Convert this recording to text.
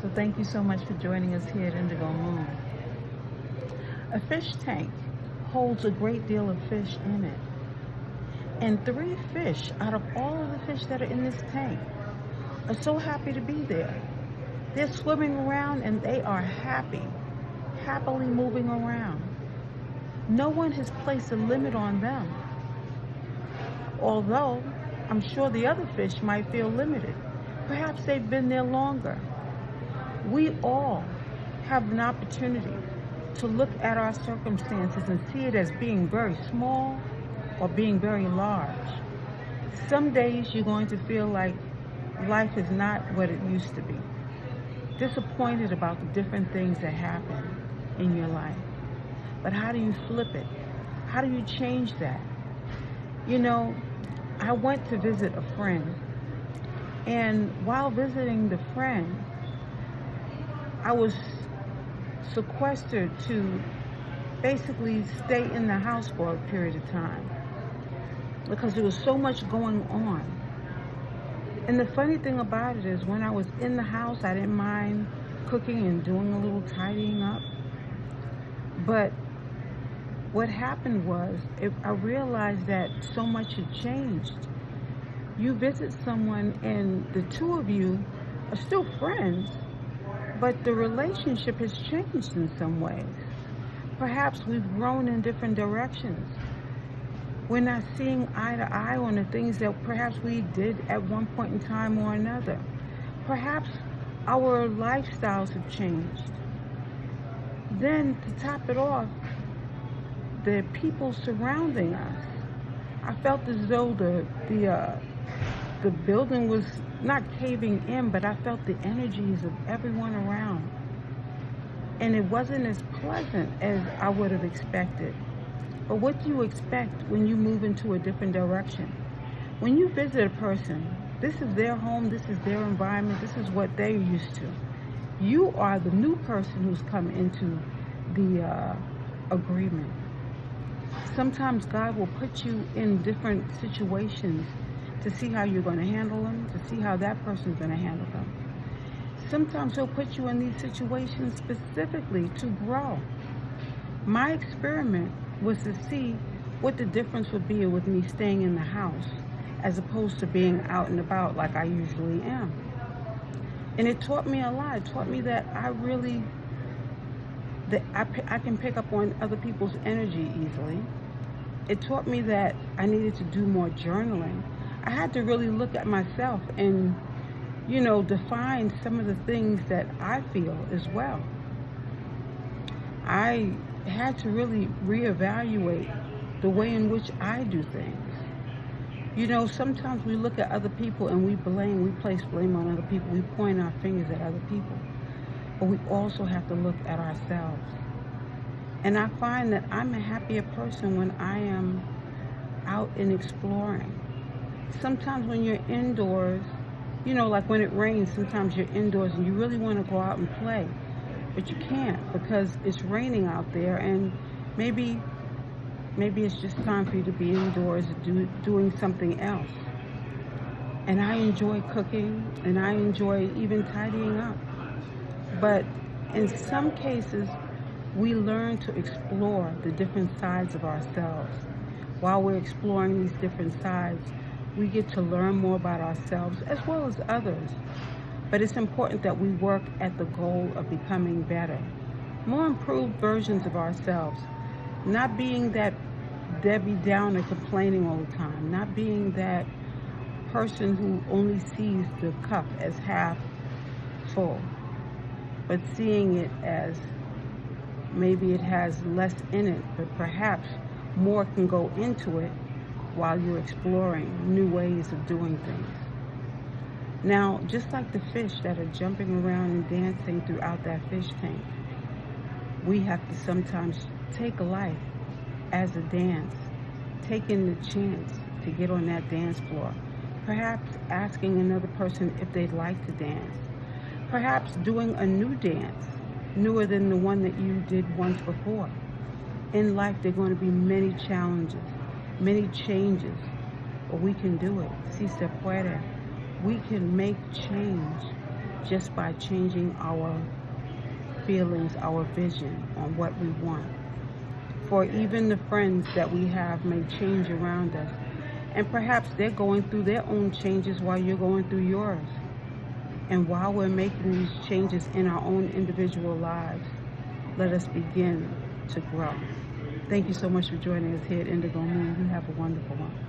So thank you so much for joining us here at Indigo Moon. A fish tank holds a great deal of fish in it. And 3 fish out of all of the fish that are in this tank are so happy to be there. They're swimming around and they are happily moving around. No one has placed a limit on them. Although I'm sure the other fish might feel limited. Perhaps they've been there longer. We all have an opportunity to look at our circumstances and see it as being very small or being very large. Some days you're going to feel like life is not what it used to be. Disappointed about the different things that happen in your life. But how do you flip it? How do you change that? You know, I went to visit a friend, and while visiting the friend, I was sequestered to basically stay in the house for a period of time because there was so much going on. And the funny thing about it is when I was in the house, I didn't mind cooking and doing a little tidying up. But what happened was I realized that so much had changed. You visit someone and the two of you are still friends, but the relationship has changed in some ways. Perhaps we've grown in different directions. We're not seeing eye to eye on the things that perhaps we did at one point in time or another. Perhaps our lifestyles have changed. Then to top it off, the people surrounding us. I felt as though the building was not caving in, but I felt the energies of everyone around. And it wasn't as pleasant as I would have expected. But what do you expect when you move into a different direction? When you visit a person, this is their home, this is their environment, this is what they're used to. You are the new person who's come into the agreement. Sometimes God will put you in different situations to see how you're going to handle them, to see how that person's going to handle them. Sometimes He'll put you in these situations specifically to grow. My experiment was to see what the difference would be with me staying in the house as opposed to being out and about like I usually am. And it taught me a lot. It taught me that I can pick up on other people's energy easily. It taught me that I needed to do more journaling. I had to really look at myself and, define some of the things that I feel as well. I had to really reevaluate the way in which I do things. Sometimes we look at other people and we place blame on other people. We point our fingers at other people. But we also have to look at ourselves. And I find that I'm a happier person when I am out and exploring. Sometimes when you're indoors, like when it rains, sometimes you're indoors and you really want to go out and play. But you can't because it's raining out there, and maybe it's just time for you to be indoors doing something else. And I enjoy cooking, and I enjoy even tidying up. But in some cases, we learn to explore the different sides of ourselves. While we're exploring these different sides, we get to learn more about ourselves as well as others. But it's important that we work at the goal of becoming better, more improved versions of ourselves, not being that Debbie Downer complaining all the time, not being that person who only sees the cup as half full, but seeing it as maybe it has less in it, but perhaps more can go into it while you're exploring new ways of doing things. Now, just like the fish that are jumping around and dancing throughout that fish tank, we have to sometimes take life as a dance, taking the chance to get on that dance floor, perhaps asking another person if they'd like to dance, perhaps doing a new dance, newer than the one that you did once before. In life, there are going to be many challenges, many changes, but we can do it. Si se puede. We can make change. just by changing our feelings, our vision on what we want. For even the friends that we have may change around us. And perhaps they're going through their own changes while you're going through yours. And while we're making these changes in our own individual lives, let us begin to grow. Thank you so much for joining us here at Indigo Moon. You have a wonderful one.